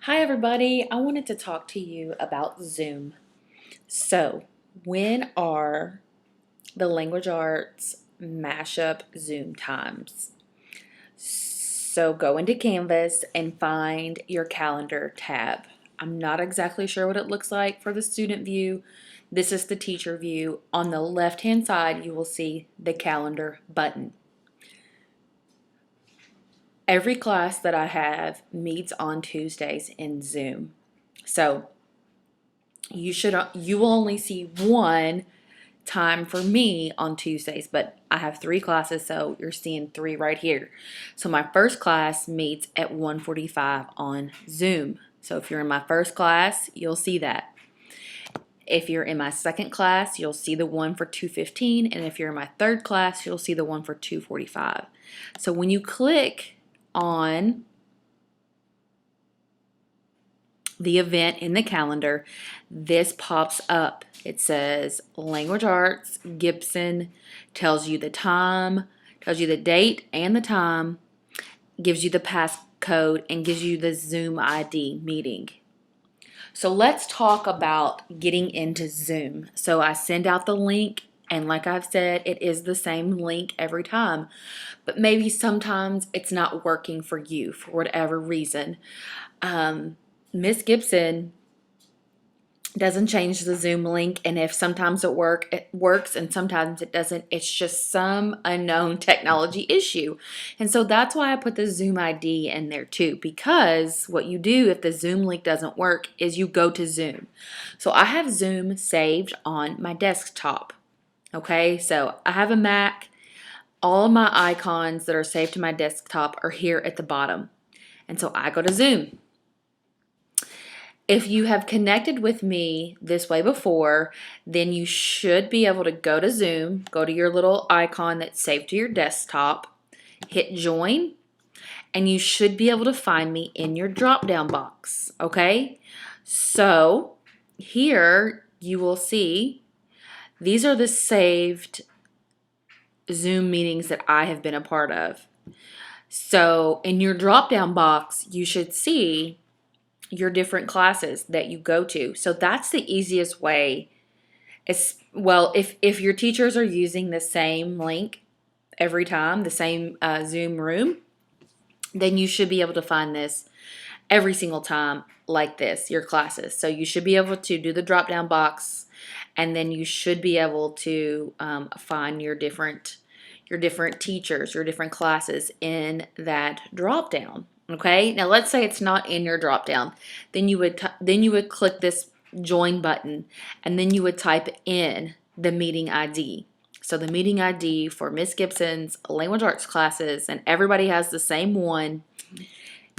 Hi, everybody. I wanted to talk to you about Zoom. So, when are the language arts mashup Zoom times? So, go into Canvas and find your calendar tab. I'm not exactly sure what it looks like for the student view. This is the teacher view. On the left hand side, you will see the calendar button. Every class that I have meets on Tuesdays in Zoom. So, you will only see one time for me on Tuesdays, but I have 3 classes, so you're seeing 3 right here. So my first class meets at 1:45 on Zoom. So if you're in my first class, you'll see that. If you're in my second class, you'll see the one for 2:15, and if you're in my third class, you'll see the one for 2:45. So when you click on the event in the calendar, this pops up. It says Language Arts, Gibson, tells you the time, tells you the date and the time, gives you the passcode, and gives you the Zoom ID meeting. So let's talk about getting into Zoom. So I send out the link, and like I've said, it is the same link every time. But maybe sometimes it's not working for you for whatever reason. Miss Gibson doesn't change the Zoom link, and if sometimes it works and sometimes it doesn't. It's just some unknown technology issue. And so that's why I put the Zoom ID in there too, because what you do if the Zoom link doesn't work is you go to Zoom. So I have Zoom saved on my desktop. Okay, so I have a Mac. All of my icons that are saved to my desktop are here at the bottom. And so I go to Zoom. If you have connected with me this way before, then you should be able to go to Zoom, go to your little icon that's saved to your desktop, hit join, and you should be able to find me in your drop-down box, okay? So here you will see these are the saved Zoom meetings that I have been a part of. So in your drop-down box, you should see your different classes that you go to. So that's the easiest way. Well, if your teachers are using the same link every time, the same Zoom room, then you should be able to find this every single time like this, your classes. So you should be able to do the drop down box, and then you should be able to find your different teachers, your different classes in that drop down. Okay, now let's say it's not in your drop down, then you would click this join button, and then you would type in the meeting ID. So the meeting ID for Miss Gibson's language arts classes, and everybody has the same one.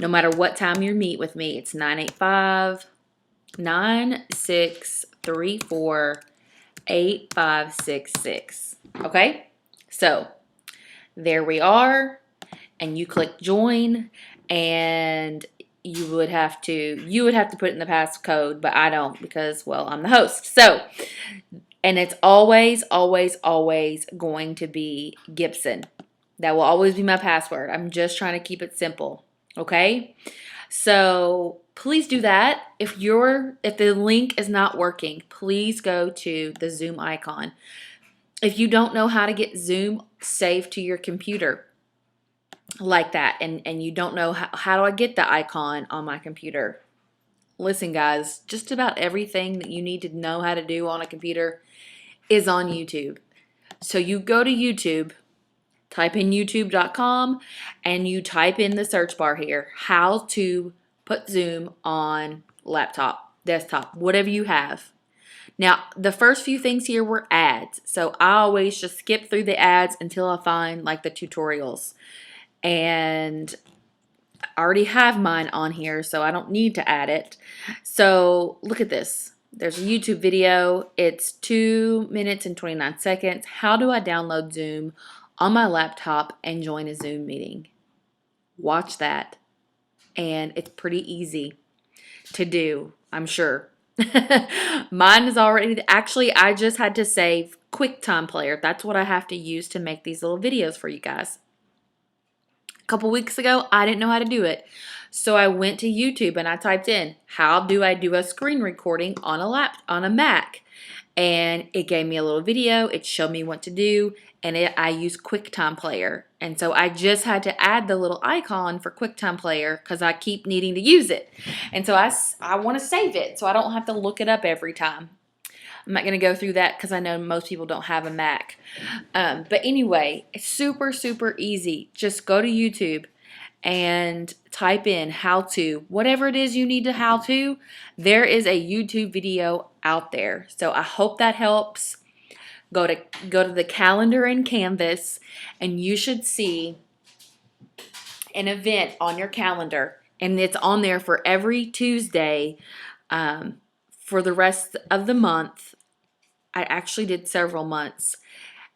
No matter what time you meet with me, it's 985-9634-8566. Okay, so there we are, and you click join, and you would have to put in the passcode, but I don't, because, well, I'm the host. So, and it's always going to be Gibson. That will always be my password. I'm just trying to keep it simple, okay? So please do that. If the link is not working, please go to the Zoom icon. If you don't know how to get Zoom saved to your computer like that, and you don't know how do I get the icon on my computer, listen, guys, just about everything that you need to know how to do on a computer is on YouTube. So you go to YouTube, type in youtube.com, and you type in the search bar here, how to put Zoom on laptop, desktop, whatever you have. Now, the first few things here were ads. So I always just skip through the ads until I find like the tutorials. And I already have mine on here, so I don't need to add it. So look at this. There's a YouTube video. It's 2 minutes and 29 seconds. How do I download Zoom on my laptop and join a Zoom meeting? Watch that. And it's pretty easy to do, I'm sure. Mine is already, actually, I just had to save QuickTime Player. That's what I have to use to make these little videos for you guys. A couple weeks ago, I didn't know how to do it. So I went to YouTube and I typed in, how do I do a screen recording on a Mac? And it gave me a little video. It showed me what to do, and I use QuickTime Player. And so I just had to add the little icon for QuickTime Player because I keep needing to use it. And so I want to save it so I don't have to look it up every time. I'm not going to go through that because I know most people don't have a Mac. But anyway, it's super, super easy. Just go to YouTube and type in how to, whatever it is you need to how to, there is a YouTube video out there. So I hope that helps. Go to the calendar in Canvas, and you should see an event on your calendar, and it's on there for every Tuesday for the rest of the month. I actually did several months.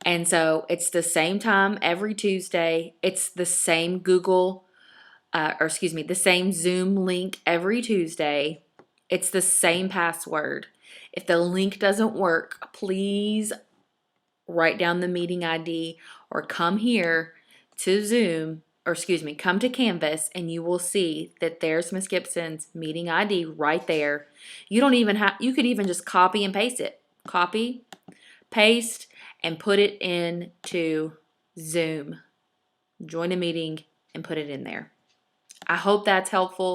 And so it's the same time every Tuesday. It's the same the same Zoom link every Tuesday. It's the same password. If the link doesn't work, please write down the meeting ID or come here to Zoom, come to Canvas, and you will see that there's Miss Gibson's meeting ID right there. You could even just copy and paste it. Copy, paste, and put it into Zoom. Join a meeting and put it in there. I hope that's helpful.